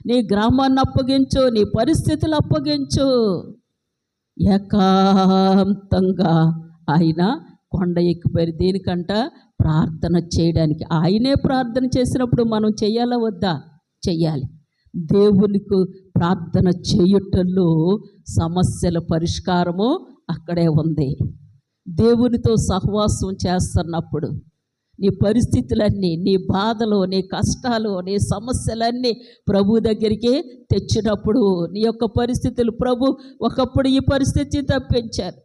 నీ గ్రామాన్ని అప్పగించు, నీ పరిస్థితులు అప్పగించు. ఏకాంతంగా ఆయన కొండ ఎక్కిపోయి దేనికంట? ప్రార్థన చేయడానికి. ఆయనే ప్రార్థన చేసినప్పుడు మనం చెయ్యాలా వద్దా? చెయ్యాలి. దేవునికి ప్రార్థన చేయుటల్లో సమస్యల పరిష్కారము అక్కడే ఉంది. దేవునితో సహవాసం చేస్తున్నప్పుడు నీ పరిస్థితులన్నీ, నీ బాధలు, నీ కష్టాలు, నీ సమస్యలన్నీ ప్రభు దగ్గరికి తెచ్చినప్పుడు నీ యొక్క పరిస్థితులు, ప్రభు ఒకప్పుడు ఈ పరిస్థితి తప్పించారు.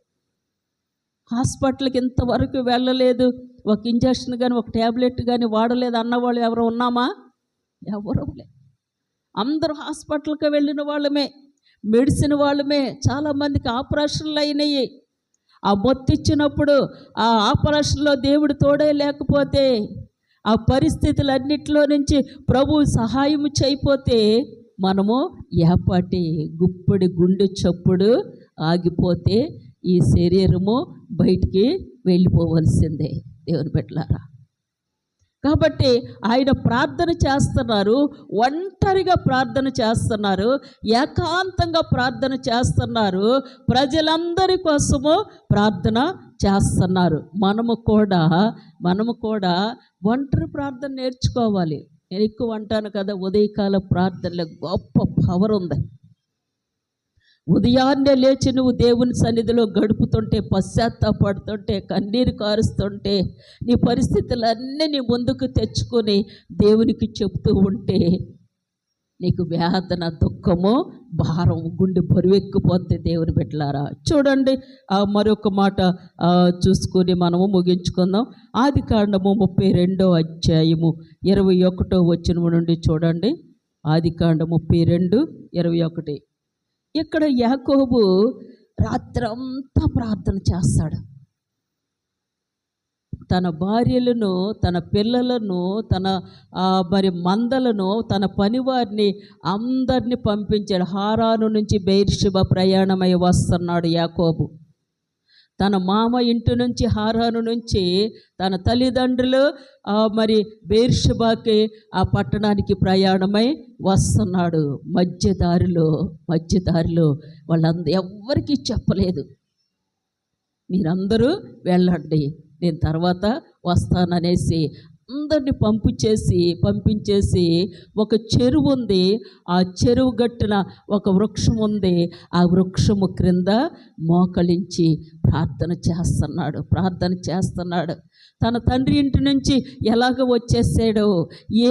హాస్పిటల్కి ఇంతవరకు వెళ్ళలేదు, ఒక ఇంజక్షన్ కానీ ఒక ట్యాబ్లెట్ కానీ వాడలేదు అన్నవాళ్ళు ఎవరు ఉన్నామా? ఎవరు లేదు. అందరూ హాస్పిటల్కి వెళ్ళిన వాళ్ళమే, మెడిసిన్ వాళ్ళమే. చాలామందికి ఆపరేషన్లు అయినాయి. ఆ మొత్తిచ్చినప్పుడు ఆ ఆపరేషన్లో దేవుడు తోడే లేకపోతే, ఆ పరిస్థితులన్నిటిలో నుంచి ప్రభు సహాయం చేయకపోతే మనము ఏపాటి గుప్పడి గుండె చప్పుడు ఆగిపోతే ఈ శరీరము బయటికి వెళ్ళిపోవలసిందే. దేవుని బిడ్డలారా, కాబట్టి ఆయన ప్రార్థన చేస్తున్నారు, ఒంటరిగా ప్రార్థన చేస్తున్నారు, ఏకాంతంగా ప్రార్థన చేస్తున్నారు, ప్రజలందరి కోసము ప్రార్థన చేస్తున్నారు. మనము కూడా ఒంటరి ప్రార్థన నేర్చుకోవాలి. నేను ఎక్కువ అంటాను కదా, ఉదయకాల ప్రార్థనలో గొప్ప పవర్ ఉంది. ఉదయాన్నే లేచి నువ్వు దేవుని సన్నిధిలో గడుపుతుంటే, పశ్చాత్తాపడుతుంటే, కన్నీరు కారుస్తుంటే, నీ పరిస్థితులన్నీ నీ ముందుకు తెచ్చుకొని దేవునికి చెప్తూ ఉంటే నీకు వేదన, దుఃఖము, భారం, గుండె బరువెక్కిపోద్ది. దేవుని బిడ్డలారా, చూడండి మరొక మాట చూసుకొని మనము ముగించుకుందాం. ఆదికాండము 32వ అధ్యాయము 21వ వచనం నుండి చూడండి. ఆదికాండము 32:21. ఇక్కడ యాకోబు రాత్రంతా ప్రార్థన చేస్తాడు. తన భార్యలను, తన పిల్లలను, తన మందలను, తన పనివారిని అందరినీ పంపించాడు. హారాను నుంచి బెయిర్షెబా ప్రయాణమై వస్తున్నాడు యాకోబు. తన మామ ఇంటి నుంచి హారాను నుంచి తన తల్లిదండ్రులు మరి బెయేర్షెబాకి ఆ పట్టణానికి ప్రయాణమై వస్తున్నాడు. మధ్యదారిలో వాళ్ళందరూ ఎవ్వరికీ చెప్పలేదు, మీరందరూ వెళ్ళండి, నేను తర్వాత వస్తాననేసి అందరిని పంపించేసి ఒక చెరువు ఉంది, ఆ చెరువు గట్టున ఒక వృక్షం ఉంది, ఆ వృక్షము క్రింద మోకలించి ప్రార్థన చేస్తున్నాడు. తన తండ్రి ఇంటి నుంచి ఎలాగ వచ్చేసాడో,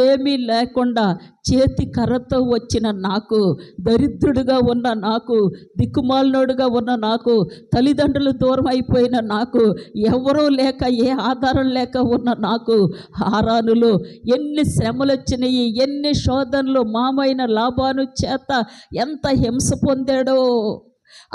ఏమీ లేకుండా చేతి కర్రతో వచ్చిన నాకు, దరిద్రుడిగా ఉన్న నాకు, దిక్కుమాలినోడుగా ఉన్న నాకు, తల్లిదండ్రులు దూరం అయిపోయిన నాకు, ఎవరూ లేక ఏ ఆధారం లేక ఉన్న నాకు హారానులో ఎన్ని శ్రమలు వచ్చినాయి, ఎన్ని శోధనలు, మామైన లాబాను చేత ఎంత హింస పొందాడో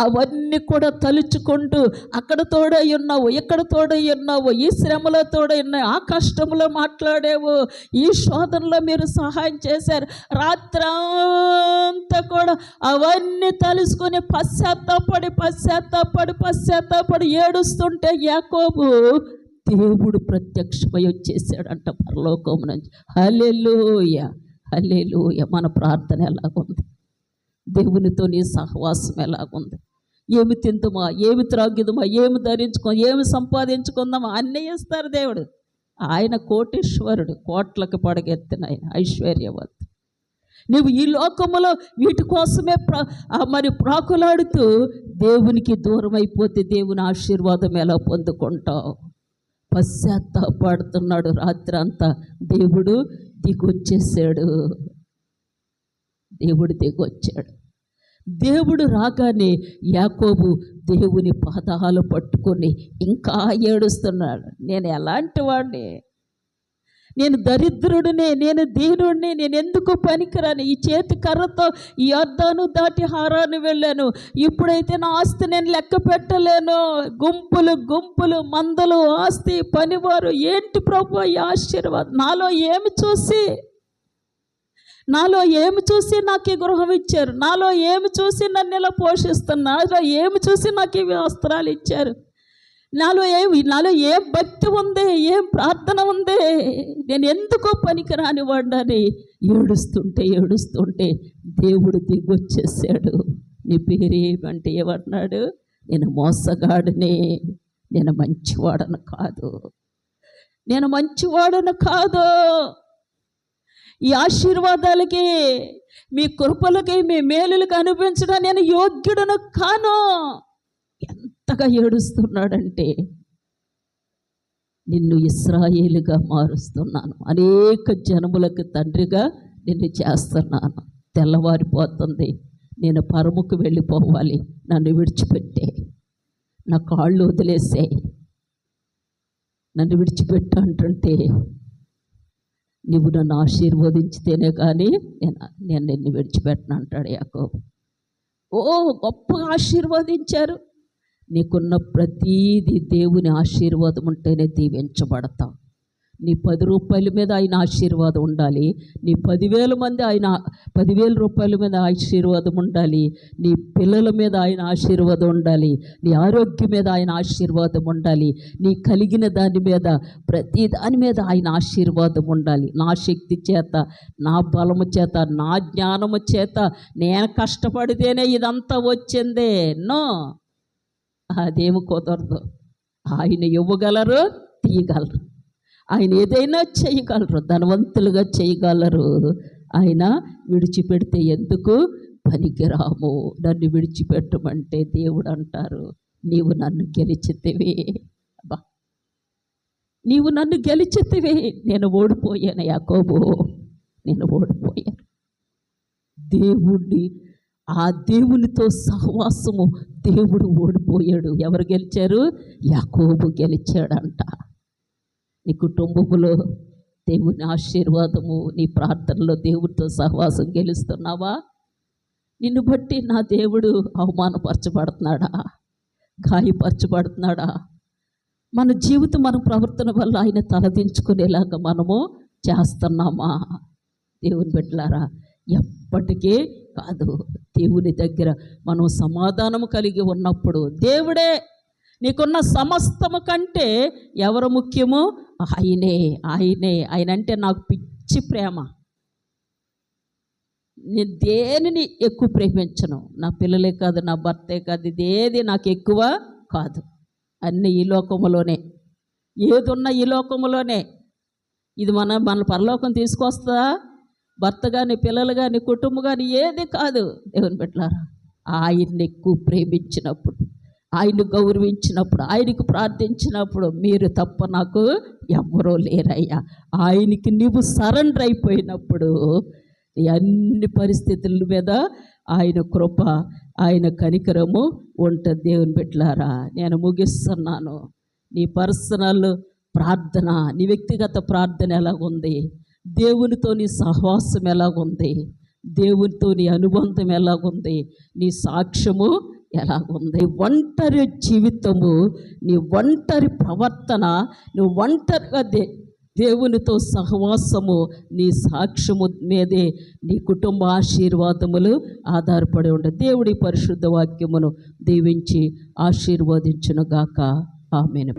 అవన్నీ కూడా తలుచుకుంటూ అక్కడ తోడై ఉన్నావు, ఇక్కడ తోడై ఉన్నావు, ఈ శ్రమలో తోడై ఉన్నావు, ఆ కష్టంలో మాట్లాడావు, ఈ శోధనలో మీరు సహాయం చేశారు. రాత్రంతా కూడా అవన్నీ తలుసుకొని పశ్చాత్తాపడి ఏడుస్తుంటే యాకోబు దేవుడు ప్రత్యక్షమై వచ్చేసాడంట పరలోకం నుంచి. హల్లెలూయా. మన ప్రార్థన ఎలాగుంది? దేవునితో నీ సహవాసం ఎలాగుంది? ఏమి తిందుమా, ఏమి త్రాగిదుమా, ఏమి ధరించుకో, ఏమి సంపాదించుకుందామా, అన్నీ ఇస్తారు దేవుడు. ఆయన కోటీశ్వరుడు, కోట్లకు పడగెత్తిన ఆయన ఐశ్వర్యవంతుడు. నువ్వు ఈ లోకములో వీటి కోసమే ప్రాకులాడుతూ దేవునికి దూరం అయిపోతే దేవుని ఆశీర్వాదం ఎలా పొందుకుంటావు? పశ్చాత్తాపడుతున్నాడు రాత్రి అంతా. దేవుడు దిగొచ్చాడు. దేవుడు రాగానే యాకోబు దేవుని పాదాలు పట్టుకొని ఇంకా ఏడుస్తున్నాడు. నేను ఎలాంటి వాడిని, నేను దరిద్రుడిని, నేను దీనుడిని, నేను ఎందుకు పనికిరాను, ఈ చేతి కర్రతో ఈ యొర్దాను దాటి హారాను వెళ్ళాను, ఇప్పుడైతే నా ఆస్తి నేను లెక్క పెట్టలేను, గుంపులు మందలు ఆస్తి పనివారు, ఏంటి ప్రభు ఈ ఆశీర్వాదం? నాలో ఏమి చూసి నాకు ఈ గృహం ఇచ్చారు, నాలో ఏమి చూసి నన్ను ఇలా పోషిస్తున్నారు, నాలో ఏమి చూసి నాకు ఇవి వస్త్రాలు ఇచ్చారు, నాలో ఏం భక్తి ఉంది, ఏం ప్రార్థన ఉంది, నేను ఎందుకో పనికిరాని వాడిని ఏడుస్తుంటే దేవుడు దిగొచ్చేసాడు. నీ పేరేమంటే ఏమంటున్నాడు? నేను మోసగాడిని, నేను మంచివాడను కాదు, ఈ ఆశీర్వాదాలకి, మీ కృపలకి, మీ మేలులకి అనిపించడం నేను యోగ్యుడను కాను. ఎంతగా ఏడుస్తున్నాడంటే, నిన్ను ఇశ్రాయేలుగా మారుస్తున్నాను, అనేక జనములకు తండ్రిగా నిన్ను చేస్తున్నాను. తెల్లవారిపోతుంది, నేను పరముకు వెళ్ళిపోవాలి, నన్ను విడిచిపెట్టే, నా కాళ్ళు వదిలేసే, నన్ను విడిచిపెట్టు అంటుంటే, నువ్వు నన్ను ఆశీర్వదించితేనే కానీ నేను నిన్ను విడిచిపెట్టను అంటాడు యాకోబు. గొప్పగా ఆశీర్వదించారు. నీకున్న ప్రతీది దేవుని ఆశీర్వాదం ఉంటేనే దీవించబడతావు. నీ 10 రూపాయల మీద ఆయన ఆశీర్వాదం ఉండాలి, నీ 10,000 రూపాయల మీద ఆశీర్వాదం ఉండాలి, నీ పిల్లల మీద ఆయన ఆశీర్వాదం ఉండాలి, నీ ఆరోగ్యం మీద ఆయన ఆశీర్వాదం ఉండాలి, నీ కలిగిన దాని మీద, ప్రతి దాని మీద ఆయన ఆశీర్వాదం ఉండాలి. నా శక్తి చేత, నా బలము చేత, నా జ్ఞానము చేత నేను కష్టపడితేనే ఇదంతా వచ్చిందే, నో, అదేమి కుదరదు. ఆయన ఇవ్వగలరు, తీయగలరు, ఆయన ఏదైనా చేయగలరు, ధనవంతులుగా చేయగలరు. ఆయన విడిచిపెడితే ఎందుకు పనికిరాము, నన్ను విడిచిపెట్టమంటే దేవుడు అంటారు, నీవు నన్ను గెలిచితివి, నేను ఓడిపోయాను యాకోబు, నేను ఓడిపోయాను. ఆ దేవునితో సహవాసము దేవుడు ఓడిపోయాడు. ఎవరు గెలిచారు? యాకోబు గెలిచాడంట. నీ కుటుంబంలో దేవుని ఆశీర్వాదము, నీ ప్రార్థనలో దేవుడితో సహవాసం గెలుస్తున్నావా? నిన్ను బట్టి నా దేవుడు అవమానపరచబడుతున్నాడా, గాయపరచబడుతున్నాడా? మన జీవితం, మన ప్రవర్తన వల్ల ఆయన తలదించుకునేలాగా మనము చేస్తున్నామా? దేవుని బిడ్డలారా, ఎప్పటికీ కాదు. దేవుని దగ్గర మనం సమాధానం కలిగి ఉన్నప్పుడు దేవుడే నీకున్న సమస్తము కంటే ఎవరు ముఖ్యము? ఆయనే. ఆయన అంటే నాకు పిచ్చి ప్రేమ. నేను దేనిని ఎక్కువ ప్రేమించను. నా పిల్లలే కాదు, నా భర్తే కాదు, ఇదేది నాకు ఎక్కువ కాదు. అన్నీ ఈ లోకములోనే, ఏదున్నా ఈ లోకములోనే. ఇది మన పరలోకం తీసుకొస్తుందా? భర్త కానీ, పిల్లలు కానీ, కుటుంబం కానీ ఏది కాదు. దేవుని బిడ్డలారా, ఆయన్ని ఎక్కువ ప్రేమించినప్పుడు, ఆయన్ని గౌరవించినప్పుడు, ఆయనకు ప్రార్థించినప్పుడు మీరు తప్ప నాకు ఎవ్వరూ లేరయ్యా. ఆయనకి నీవు సరెండర్ అయిపోయినప్పుడు ఈ అన్ని పరిస్థితుల మీద ఆయన కృప, ఆయన కనికరము ఉంటుంది. దేవుని బిడ్డలారా, నేను ముగిస్తున్నాను. నీ పర్సనల్ ప్రార్థన, నీ వ్యక్తిగత ప్రార్థన ఎలాగుంది? దేవునితో నీ సహవాసం ఎలాగుంది? దేవునితో నీ అనుబంధం ఎలాగుంది? నీ సాక్ష్యము ఎలాగుంది? ఒంటరి జీవితము, నీ ఒంటరి ప్రవర్తన, నువ్వు ఒంటరిగా దేవునితో సహవాసము, నీ సాక్ష్యము మీదే నీ కుటుంబ ఆశీర్వాదములు ఆధారపడి ఉంటాయి. దేవుడి పరిశుద్ధ వాక్యమును దీవించి ఆశీర్వదించునుగాక. ఆమేన్.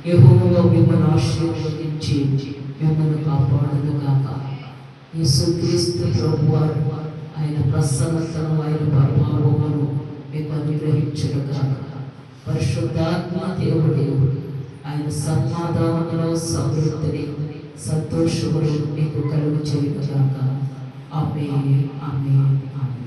యెహోవా మిమ్మల్ని ఆశీర్వదించి మిమ్మల్ని కాపాడునుగాక. యేసుక్రీస్తు ప్రభువారు ఆయన ప్రసన్నతను, ఆయన ప్రభావమును మీకు అనుగ్రహించునుగాక. పరిశుద్ధాత్మ దేవుడు ఆయన సమాధానములో సమృద్ధిని, సంతోషమును మీకు కలుగు చేయునుగాక. ఆమేన్, ఆమేన్, ఆమేన్.